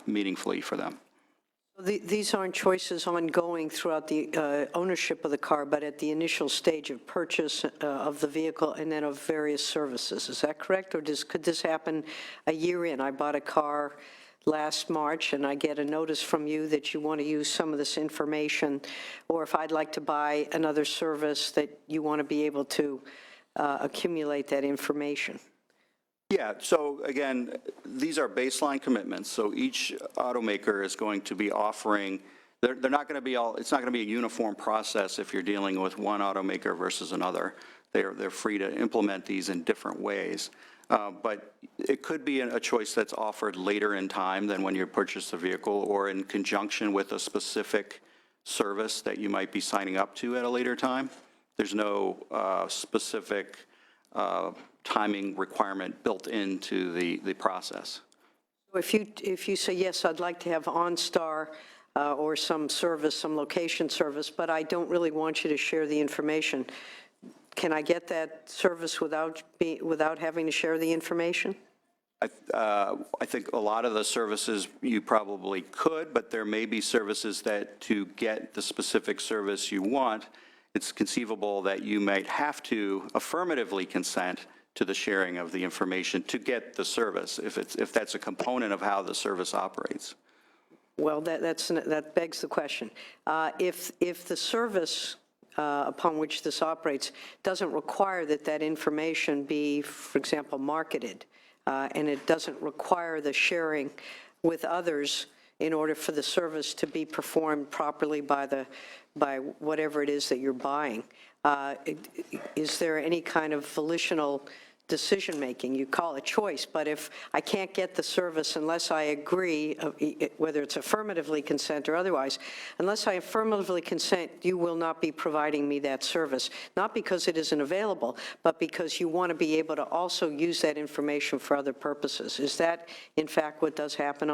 meaningfully for them. These aren't choices ongoing throughout the ownership of the car, but at the initial stage of purchase of the vehicle and then of various services. Is that correct? Or could this happen a year in? I bought a car last March and I get a notice from you that you want to use some of this information, or if I'd like to buy another service that you want to be able to accumulate that information. Yeah, so again, these are baseline commitments. So each automaker is going to be offering, they're not going to be it's not going to be a uniform process if you're dealing with one automaker versus another. They're free to implement these in different ways. But it could be a choice that's offered later in time than when you purchase the vehicle, or in conjunction with a specific service that you might be signing up to at a later time. There's no specific timing requirement built into the process. If you say, yes, I'd like to have OnStar or some service, some location service, but I don't really want you to share the information, can I get that service without having to share the information? I think a lot of the services you probably could, but there may be services that to get the specific service you want, it's conceivable that you might have to affirmatively consent to the sharing of the information to get the service, if that's a component of how the service operates. Well, that begs the question. If the service upon which this operates doesn't require that information be, for example, marketed, and it doesn't require the sharing with others in order for the service to be performed properly by whatever it is that you're buying, is there any kind of volitional decision-making? You call it choice, but if I can't get the service unless I agree, whether it's affirmatively consent or otherwise, unless I affirmatively consent, you will not be providing me that service, not because it isn't available, but because you want to be able to also use that information for other purposes. Is that, in fact, what does happen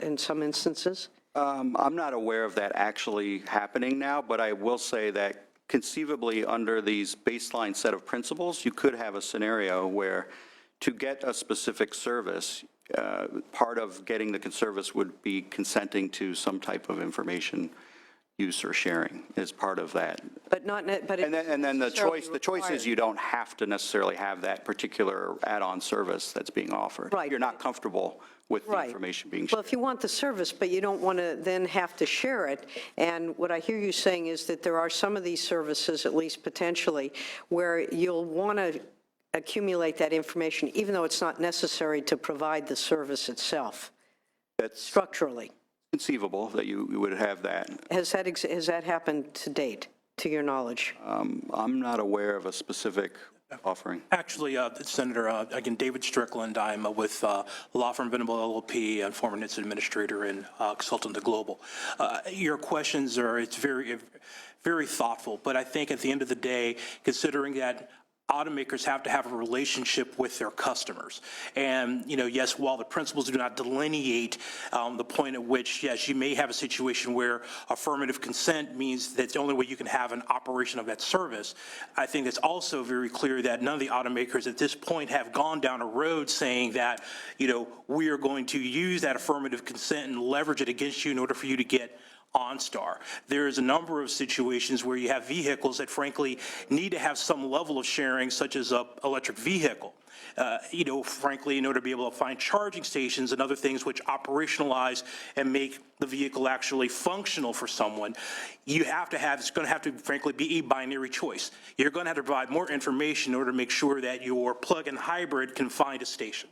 in some instances? I'm not aware of that actually happening now, but I will say that conceivably under these baseline set of principles, you could have a scenario where to get a specific service, part of getting the service would be consenting to some type of information use or sharing as part of that. But not, but and then the choice is you don't have to necessarily have that particular add-on service that's being offered. Right. If you're not comfortable with the information being shared. Well, if you want the service, but you don't want to then have to share it, and what I hear you saying is that there are some of these services, at least potentially, where you'll want to accumulate that information, even though it's not necessary to provide the service itself. That's structurally conceivable that you would have that. Has that happened to date, to your knowledge? I'm not aware of a specific offering. Actually, Senator, again, David Strickland. I'm with law firm Venable LLP and former NHTSA administrator and consultant to Global. Your questions it's very, very thoughtful, but I think at the end of the day, considering that automakers have to have a relationship with their customers. And, yes, while the principles do not delineate the point at which, yes, you may have a situation where affirmative consent means that the only way you can have an operation of that service, I think it's also very clear that none of the automakers at this point have gone down a road saying that, we are going to use that affirmative consent and leverage it against you in order for you to get OnStar. There's a number of situations where you have vehicles that frankly need to have some level of sharing, such as an electric vehicle. Frankly, in order to be able to find charging stations and other things which operationalize and make the vehicle actually functional for someone, it's going to have to, frankly, be a binary choice. You're going to have to provide more information in order to make sure that your plug-in hybrid can find a station.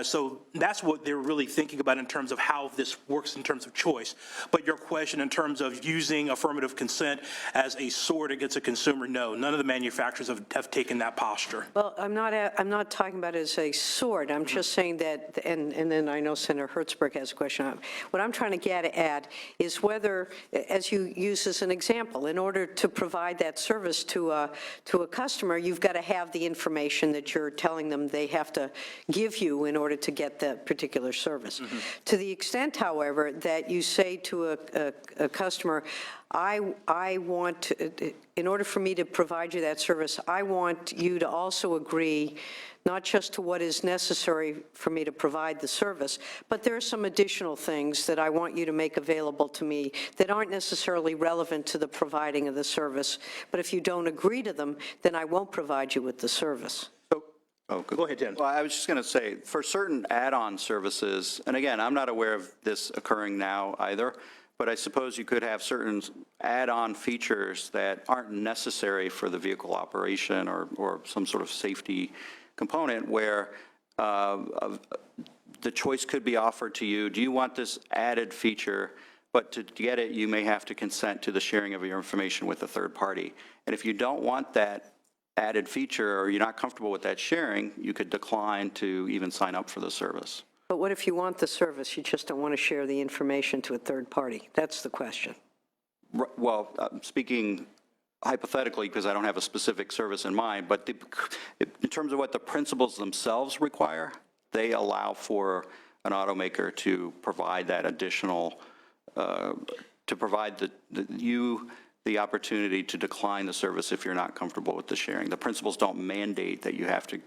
So that's what they're really thinking about in terms of how this works in terms of choice. But your question in terms of using affirmative consent as a sword against a consumer, no, none of the manufacturers have taken that posture. Well, I'm not talking about it as a sword. I'm just saying that, and then I know Senator Hertzberg has a question. What I'm trying to get at is whether, as you use as an example, in order to provide that service to a customer, you've got to have the information that you're telling them they have to give you in order to get that particular service. To the extent, however, that you say to a customer, I want, in order for me to provide you that service, I want you to also agree not just to what is necessary for me to provide the service, but there are some additional things that I want you to make available to me that aren't necessarily relevant to the providing of the service. But if you don't agree to them, then I won't provide you with the service. Go ahead, Dan. Well, I was just going to say, for certain add-on services, and again, I'm not aware of this occurring now either, but I suppose you could have certain add-on features that aren't necessary for the vehicle operation or some sort of safety component where the choice could be offered to you. Do you want this added feature? But to get it, you may have to consent to the sharing of your information with a third party. And if you don't want that added feature or you're not comfortable with that sharing, you could decline to even sign up for the service. But what if you want the service, you just don't want to share the information to a third party? That's the question. Well, speaking hypothetically, because I don't have a specific service in mind, but in terms of what the principles themselves require, they allow for an automaker to provide that additional, to provide the opportunity to decline the service if you're not comfortable with the sharing. The principles don't mandate that you have to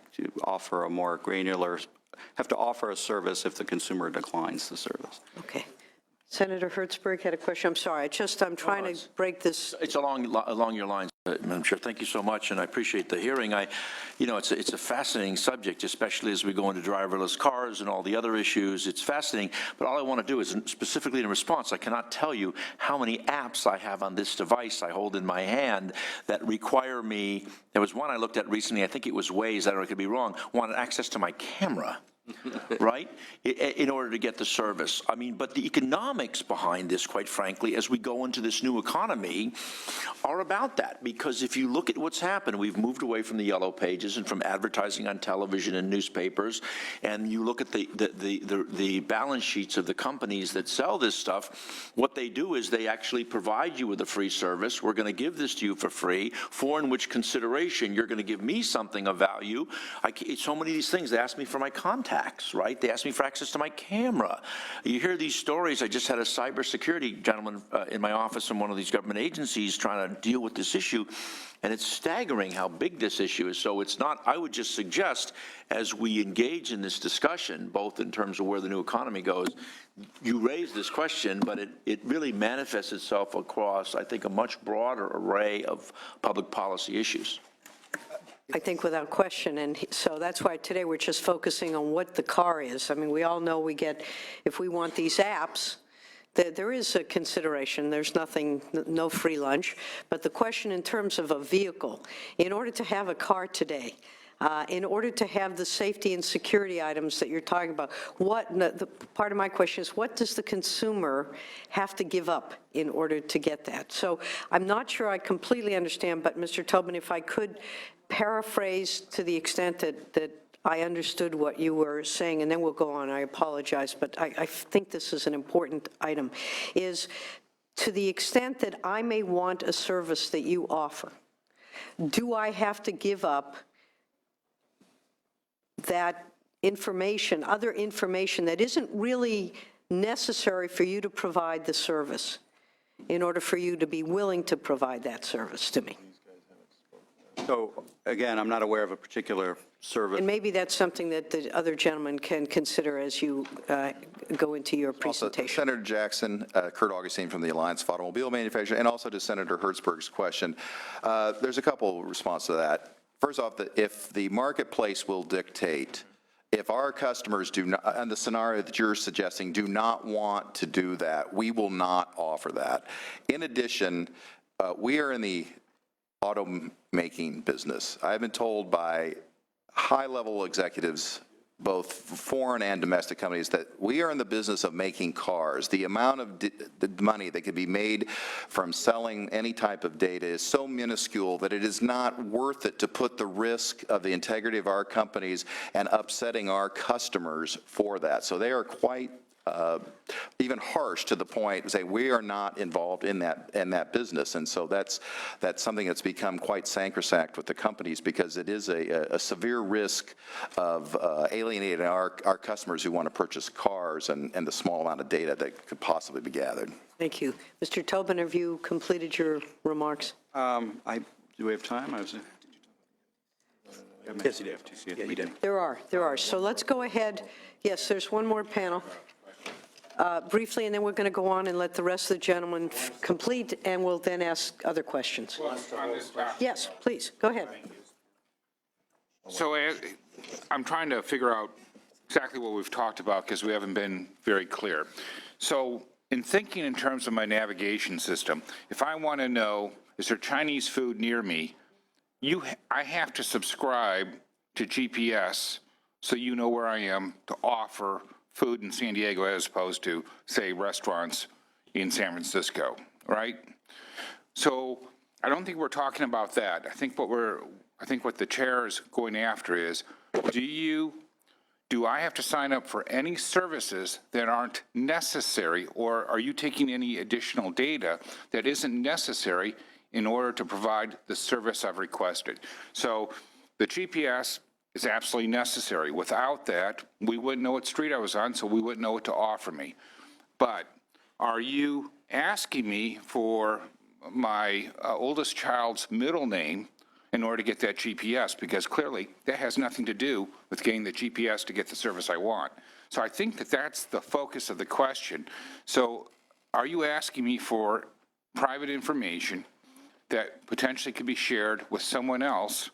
offer a more granular, have to offer a service if the consumer declines the service. Okay. Senator Hertzberg had a question. I'm sorry. I'm trying to break this. It's along your lines, Madam Chair. Thank you so much, and I appreciate the hearing. It's a fascinating subject, especially as we go into driverless cars and all the other issues. It's fascinating, but all I want to do is, specifically in response, I cannot tell you how many apps I have on this device I hold in my hand that require me. There was one I looked at recently, I think it was Waze, I don't know, I could be wrong, wanted access to my camera. Right? In order to get the service. I mean, but the economics behind this, quite frankly, as we go into this new economy, are about that. Because if you look at what's happened, we've moved away from the yellow pages and from advertising on television and newspapers, and you look at the balance sheets of the companies that sell this stuff, what they do is they actually provide you with a free service. We're going to give this to you for free, for in which consideration you're going to give me something of value. So many of these things, they ask me for my contacts, right? They asked me for access to my camera. You hear these stories. I just had a cybersecurity gentleman in my office from one of these government agencies trying to deal with this issue, and it's staggering how big this issue is. So it's not, I would just suggest, as we engage in this discussion, both in terms of where the new economy goes, you raise this question, but it really manifests itself across, I think, a much broader array of public policy issues. I think without question, and so that's why today we're just focusing on what the car is. I mean, we all know if we want these apps, there is a consideration. There's no free lunch. But the question in terms of a vehicle, in order to have a car today, in order to have the safety and security items that you're talking about, part of my question is, what does the consumer have to give up in order to get that? So I'm not sure I completely understand, but Mr. Tobin, if I could paraphrase to the extent that I understood what you were saying, and then we'll go on. I apologize, but I think this is an important item, is to the extent that I may want a service that you offer, do I have to give up that information, other information that isn't really necessary for you to provide the service in order for you to be willing to provide that service to me? So again, I'm not aware of a particular service. And maybe that's something that the other gentleman can consider as you go into your presentation. Senator Jackson, Kurt Augustine from the Alliance of Automobile Manufacturers, and also to Senator Hertzberg's question. There's a couple responses to that. First off, if the marketplace will dictate, if our customers do not, and the scenario that you're suggesting, do not want to do that, we will not offer that. In addition, we are in the automaking business. I've been told by high-level executives, both foreign and domestic companies, that we are in the business of making cars. The amount of the money that could be made from selling any type of data is so minuscule that it is not worth it to put the risk of the integrity of our companies and upsetting our customers for that. So they are quite even harsh to the point, say, we are not involved in that business. And so that's something that's become quite sacrosanct with the companies, because it is a severe risk of alienating our customers who want to purchase cars and the small amount of data that could possibly be gathered. Thank you. Mr. Tobin, have you completed your remarks? Do we have time? Yes, you did. Yeah, you did. There are. So let's go ahead. Yes, there's one more panel. Briefly, and then we're going to go on and let the rest of the gentlemen complete, and we'll then ask other questions. Yes, please, go ahead. So I'm trying to figure out exactly what we've talked about, because we haven't been very clear. So in thinking in terms of my navigation system, if I want to know, is there Chinese food near me, I have to subscribe to GPS so you know where I am to offer food in San Diego as opposed to, say, restaurants in San Francisco, right? So I don't think we're talking about that. I think what the chair is going after is, do I have to sign up for any services that aren't necessary, or are you taking any additional data that isn't necessary in order to provide the service I've requested? So the GPS is absolutely necessary. Without that, we wouldn't know what street I was on, so we wouldn't know what to offer me. But are you asking me for my oldest child's middle name in order to get that GPS? Because clearly that has nothing to do with getting the GPS to get the service I want. So I think that that's the focus of the question. So are you asking me for private information that potentially could be shared with someone else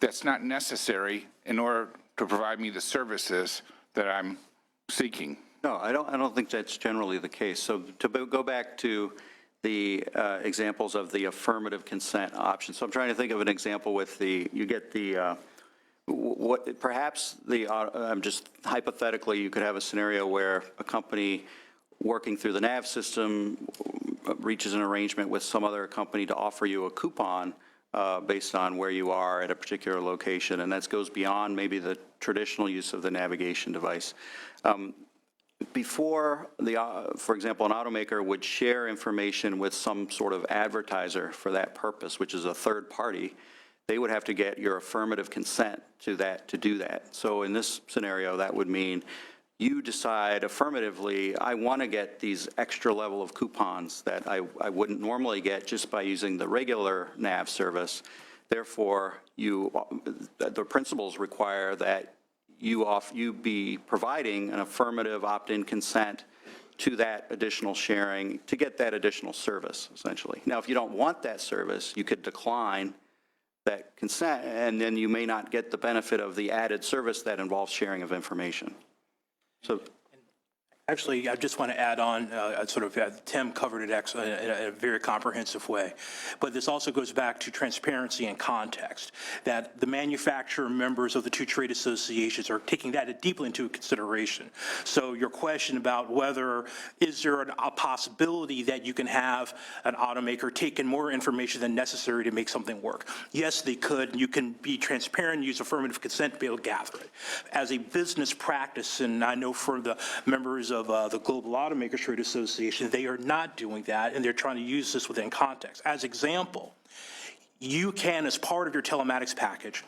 that's not necessary in order to provide me the services that I'm seeking? No, I don't think that's generally the case. So to go back to the examples of the affirmative consent option. So I'm trying to think of an example with just hypothetically, you could have a scenario where a company working through the nav system reaches an arrangement with some other company to offer you a coupon based on where you are at a particular location, and that goes beyond maybe the traditional use of the navigation device. Before, for example, an automaker would share information with some sort of advertiser for that purpose, which is a third party, they would have to get your affirmative consent to do that. So in this scenario, that would mean you decide affirmatively, I want to get these extra level of coupons that I wouldn't normally get just by using the regular nav service. Therefore, the principles require that you be providing an affirmative opt-in consent to that additional sharing to get that additional service, essentially. Now, if you don't want that service, you could decline that consent, and then you may not get the benefit of the added service that involves sharing of information. So, Actually, I just want to add on, Tim covered it in a very comprehensive way. But this also goes back to transparency and context, that the manufacturer members of the two trade associations are taking that deeply into consideration. So your question about whether is there a possibility that you can have an automaker take in more information than necessary to make something work? Yes, they could. You can be transparent and use affirmative consent to be able to gather it. As a business practice, and I know for the members of the Global Automakers Trade Association, they are not doing that, and they're trying to use this within context. As example, you can, as part of your telematics package,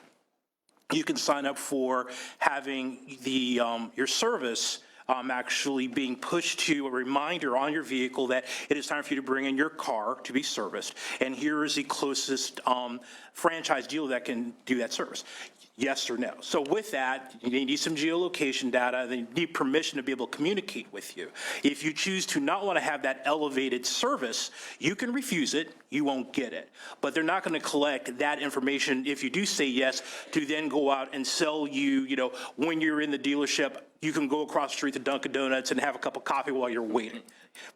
you can sign up for having the your service actually being pushed to a reminder on your vehicle that it is time for you to bring in your car to be serviced, and here is the closest franchise dealer that can do that service. Yes or no? So with that, you need some geolocation data, they need permission to be able to communicate with you. If you choose to not want to have that elevated service, you can refuse it, you won't get it. But they're not going to collect that information if you do say yes to then go out and sell you, when you're in the dealership, you can go across the street to Dunkin' Donuts and have a cup of coffee while you're waiting.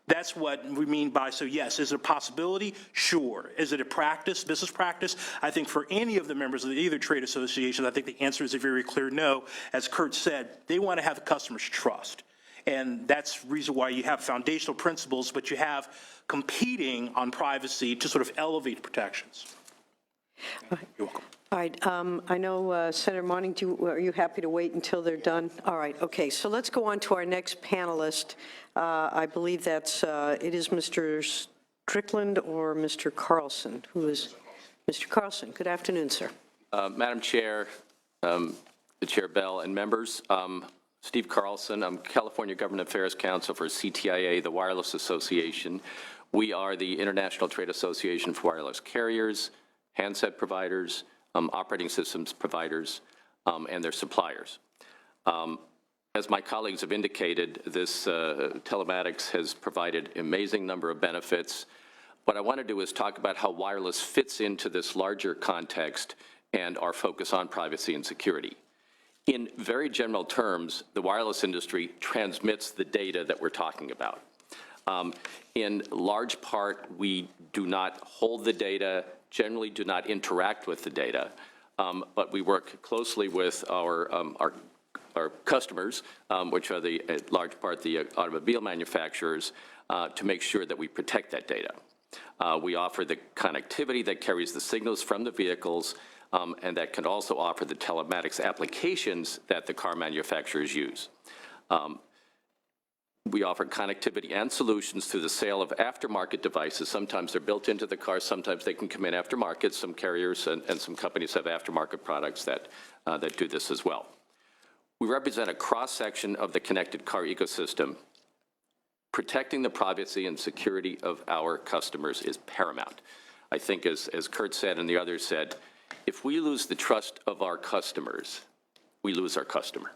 That's what we mean by, so yes, is it a possibility? Sure. Is it a practice, business practice? I think for any of the members of either trade association, I think the answer is a very clear no. As Kurt said, they want to have the customers' trust. And that's the reason why you have foundational principles, but you have competing on privacy to sort of elevate protections. You're welcome. All right, I know, Senator Monning, are you happy to wait until they're done? All right, okay, so let's go on to our next panelist. I believe it is Mr. Strickland or Mr. Carlson, who is, Mr. Carlson. Good afternoon, sir. Madam Chair, the Chair Bell, and members, Steve Carlson, I'm California Government Affairs Counsel for CTIA, the Wireless Association. We are the International Trade Association for Wireless Carriers, handset providers, operating systems providers, and their suppliers. As my colleagues have indicated, this telematics has provided an amazing number of benefits. What I want to do is talk about how wireless fits into this larger context and our focus on privacy and security. In very general terms, the wireless industry transmits the data that we're talking about. In large part, we do not hold the data, generally do not interact with the data, but we work closely with our customers, which are in large part the automobile manufacturers, to make sure that we protect that data. We offer the connectivity that carries the signals from the vehicles, and that can also offer the telematics applications that the car manufacturers use. We offer connectivity and solutions through the sale of aftermarket devices. Sometimes they're built into the car, sometimes they can come in aftermarket. Some carriers and some companies have aftermarket products that do this as well. We represent a cross-section of the connected car ecosystem. Protecting the privacy and security of our customers is paramount. I think as Kurt said and the others said, if we lose the trust of our customers, we lose our customer.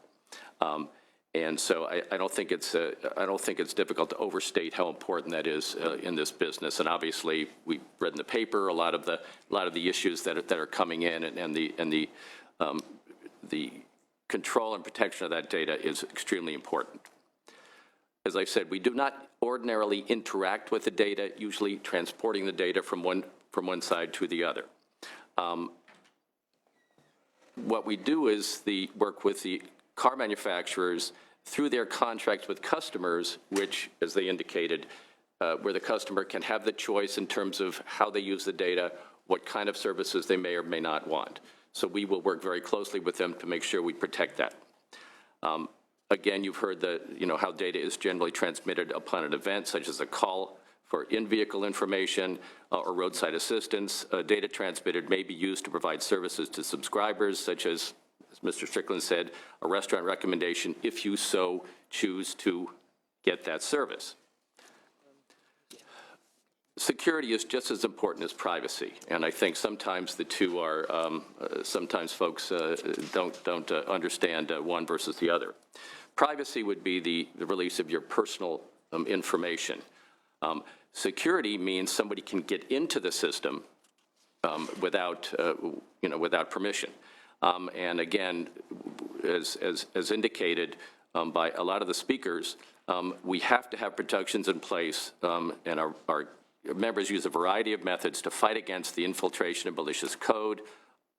And so I don't think it's difficult to overstate how important that is in this business. And obviously, we read in the paper a lot of the issues that are coming in, and the control and protection of that data is extremely important. As I said, we do not ordinarily interact with the data, usually transporting the data from one side to the other. What we do is work with the car manufacturers through their contracts with customers, which, as they indicated, where the customer can have the choice in terms of how they use the data, what kind of services they may or may not want. So we will work very closely with them to make sure we protect that. Again, you've heard how data is generally transmitted upon an event, such as a call for in-vehicle information or roadside assistance. Data transmitted may be used to provide services to subscribers, such as Mr. Strickland said, a restaurant recommendation, if you so choose to get that service. Security is just as important as privacy, and I think sometimes the two are, sometimes folks don't understand one versus the other. Privacy would be the release of your personal information. Security means somebody can get into the system without permission. And again, as indicated by a lot of the speakers, we have to have protections in place, and our members use a variety of methods to fight against the infiltration of malicious code,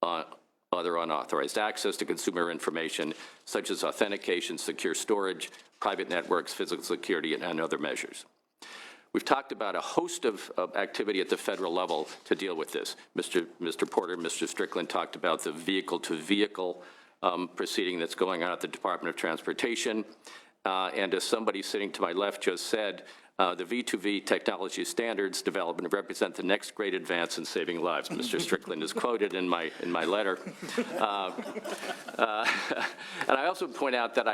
other unauthorized access to consumer information, such as authentication, secure storage, private networks, physical security, and other measures. We've talked about a host of activity at the federal level to deal with this. Mr. Porter, Mr. Strickland talked about the vehicle-to-vehicle proceeding that's going on at the Department of Transportation. And as somebody sitting to my left just said, the V2V technology standards development represent the next great advance in saving lives. Mr. Strickland is quoted in my letter. And I also point out that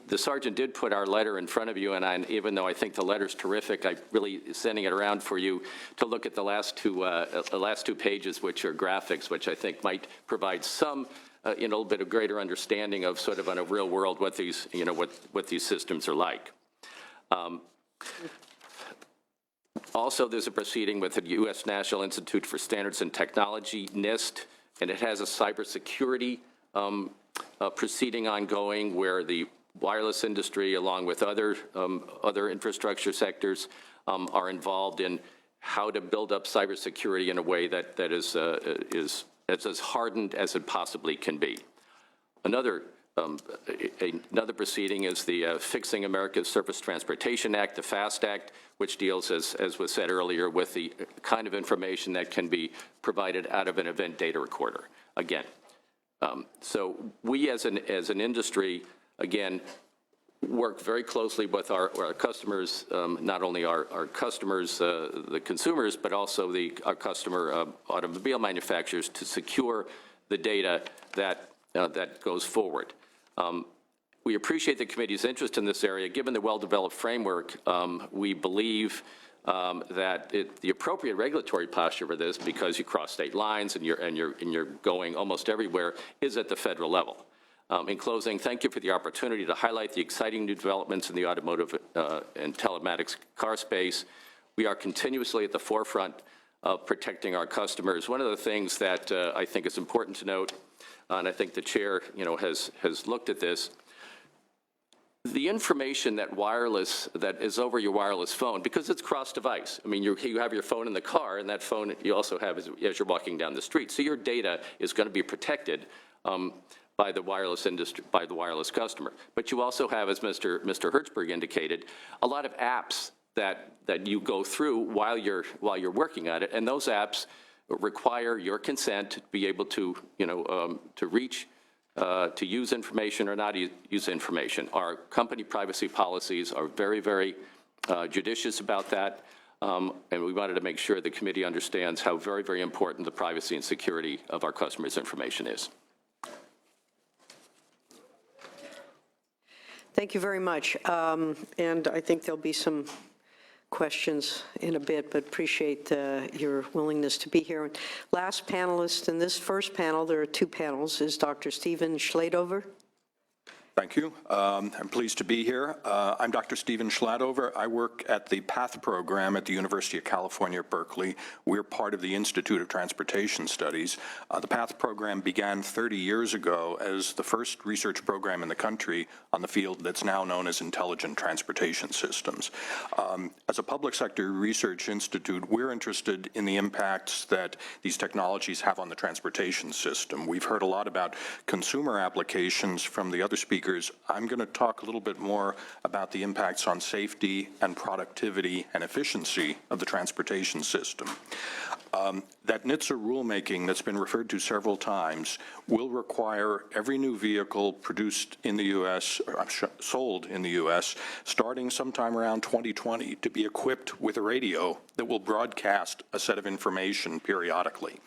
the sergeant did put our letter in front of you, and even though I think the letter's terrific, I'm really sending it around for you to look at the last two pages, which are graphics, which I think might provide some a little bit of greater understanding of sort of on a real world what these what these systems are like. Also, there's a proceeding with the U.S. National Institute for Standards and Technology, NIST, and it has a cybersecurity proceeding ongoing where the wireless industry, along with other infrastructure sectors, are involved in how to build up cybersecurity in a way that is as hardened as it possibly can be. Another Another proceeding is the Fixing America's Surface Transportation Act, the FAST Act, which deals, as was said earlier, with the kind of information that can be provided out of an event data recorder. Again, so we as an industry, again, work very closely with our customers, not only our customers, the consumers, but also our customer automobile manufacturers to secure the data that goes forward. We appreciate the committee's interest in this area. Given the well-developed framework, we believe that the appropriate regulatory posture for this, because you cross state lines and you're going almost everywhere, is at the federal level. In closing, thank you for the opportunity to highlight the exciting new developments in the automotive and telematics car space. We are continuously at the forefront of protecting our customers. One of the things that I think is important to note, and I think the chair, has looked at this, the information that is over your wireless phone, because it's cross-device. I mean, you have your phone in the car, and that phone you also have as you're walking down the street. So your data is going to be protected by the wireless industry, by the wireless customer. But you also have, as Mr. Hertzberg indicated, a lot of apps that you go through while you're working at it, and those apps require your consent to be able to, to reach, to use information or not use information. Our company privacy policies are very, very judicious about that, and we wanted to make sure the committee understands how very, very important the privacy and security of our customers' information is. Thank you very much. And I think there'll be some questions in a bit, but appreciate your willingness to be here. Last panelist in this first panel, there are two panels, is Dr. Stephen Schladover. Thank you. I'm pleased to be here. I'm Dr. Stephen Schladover. I work at the PATH program at the University of California, Berkeley. We're part of the Institute of Transportation Studies. The PATH program began 30 years ago as the first research program in the country on the field that's now known as intelligent transportation systems. As a public sector research institute, we're interested in the impacts that these technologies have on the transportation system. We've heard a lot about consumer applications from the other speakers. I'm going to talk a little bit more about the impacts on safety and productivity and efficiency of the transportation system. That NHTSA rulemaking that's been referred to several times will require every new vehicle produced in the U.S., or sold in the U.S., starting sometime around 2020, to be equipped with a radio that will broadcast a set of information periodically.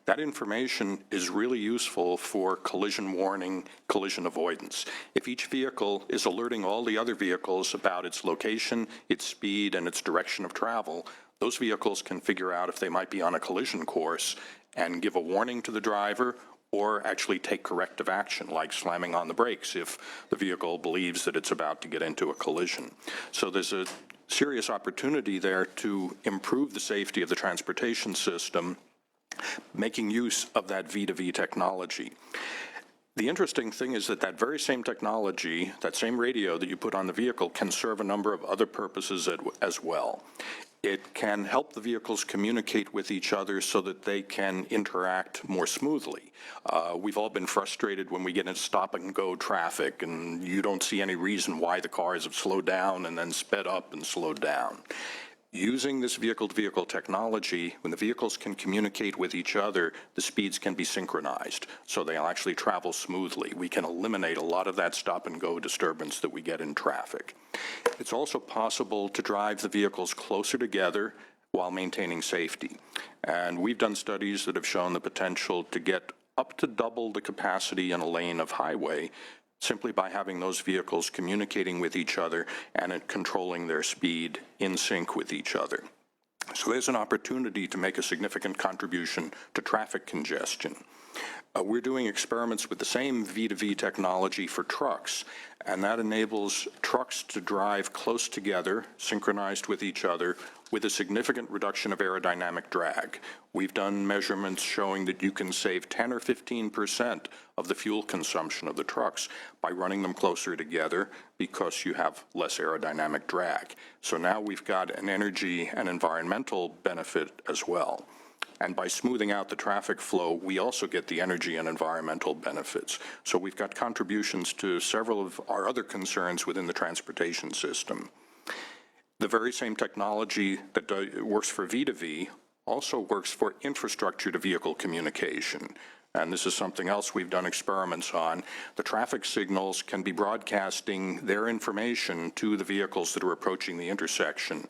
That information is really useful for collision warning, collision avoidance. If each vehicle is alerting all the other vehicles about its location, its speed, and its direction of travel, those vehicles can figure out if they might be on a collision course and give a warning to the driver or actually take corrective action, like slamming on the brakes if the vehicle believes that it's about to get into a collision. So there's a serious opportunity there to improve the safety of the transportation system, making use of that V2V technology. The interesting thing is that that very same technology, that same radio that you put on the vehicle, can serve a number of other purposes as well. It can help the vehicles communicate with each other so that they can interact more smoothly. We've all been frustrated when we get in stop-and-go traffic and you don't see any reason why the cars have slowed down and then sped up and slowed down. Using this vehicle-to-vehicle technology, when the vehicles can communicate with each other, the speeds can be synchronized, so they'll actually travel smoothly. We can eliminate a lot of that stop-and-go disturbance that we get in traffic. It's also possible to drive the vehicles closer together while maintaining safety. And we've done studies that have shown the potential to get up to double the capacity in a lane of highway simply by having those vehicles communicating with each other and controlling their speed in sync with each other. So there's an opportunity to make a significant contribution to traffic congestion. We're doing experiments with the same V2V technology for trucks, and that enables trucks to drive close together, synchronized with each other, with a significant reduction of aerodynamic drag. We've done measurements showing that you can save 10 or 15% of the fuel consumption of the trucks by running them closer together because you have less aerodynamic drag. So now we've got an energy and environmental benefit as well. And by smoothing out the traffic flow, we also get the energy and environmental benefits. So we've got contributions to several of our other concerns within the transportation system. The very same technology that works for V2V also works for infrastructure-to-vehicle communication. And this is something else we've done experiments on. The traffic signals can be broadcasting their information to the vehicles that are approaching the intersection.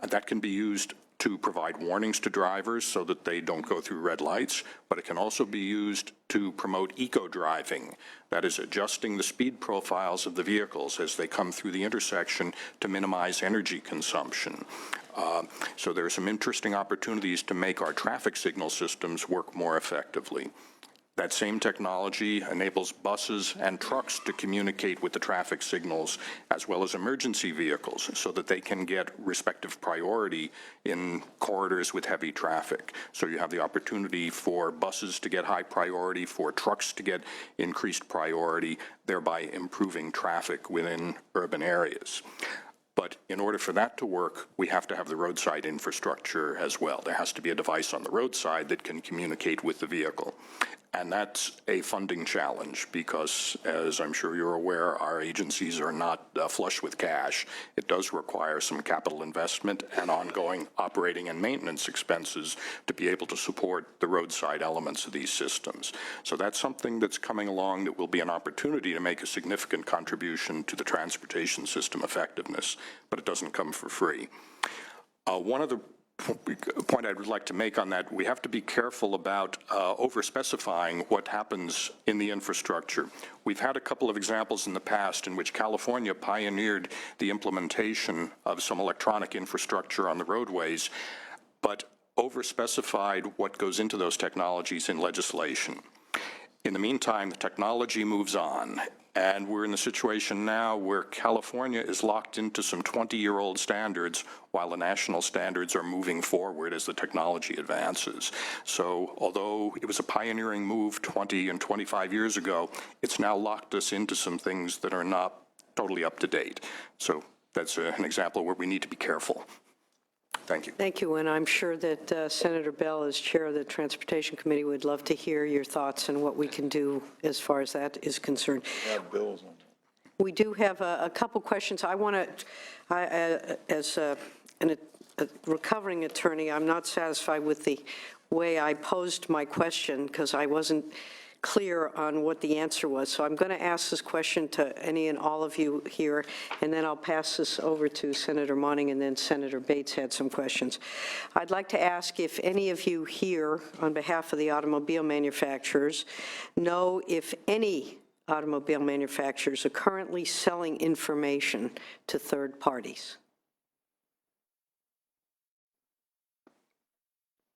That can be used to provide warnings to drivers so that they don't go through red lights, but it can also be used to promote eco-driving. That is, adjusting the speed profiles of the vehicles as they come through the intersection to minimize energy consumption. So there are some interesting opportunities to make our traffic signal systems work more effectively. That same technology enables buses and trucks to communicate with the traffic signals as well as emergency vehicles so that they can get respective priority in corridors with heavy traffic. So you have the opportunity for buses to get high priority, for trucks to get increased priority, thereby improving traffic within urban areas. But in order for that to work, we have to have the roadside infrastructure as well. There has to be a device on the roadside that can communicate with the vehicle. And that's a funding challenge because, as I'm sure you're aware, our agencies are not flush with cash. It does require some capital investment and ongoing operating and maintenance expenses to be able to support the roadside elements of these systems. So that's something that's coming along that will be an opportunity to make a significant contribution to the transportation system effectiveness, but it doesn't come for free. One of the point I would like to make on that, we have to be careful about over-specifying what happens in the infrastructure. We've had a couple of examples in the past in which California pioneered the implementation of some electronic infrastructure on the roadways, but over-specified what goes into those technologies in legislation. In the meantime, the technology moves on, and we're in the situation now where California is locked into some 20-year-old standards while the national standards are moving forward as the technology advances. So although it was a pioneering move 20 and 25 years ago, it's now locked us into some things that are not totally up to date. So that's an example where we need to be careful. Thank you. Thank you, and I'm sure that Senator Bell, as chair of the Transportation Committee, would love to hear your thoughts on what we can do as far as that is concerned. We do have a couple questions. I want to, as a recovering attorney, I'm not satisfied with the way I posed my question because I wasn't clear on what the answer was. So I'm going to ask this question to any and all of you here, and then I'll pass this over to Senator Monning, and then Senator Bates had some questions. I'd like to ask if any of you here, on behalf of the automobile manufacturers, know if any automobile manufacturers are currently selling information to third parties.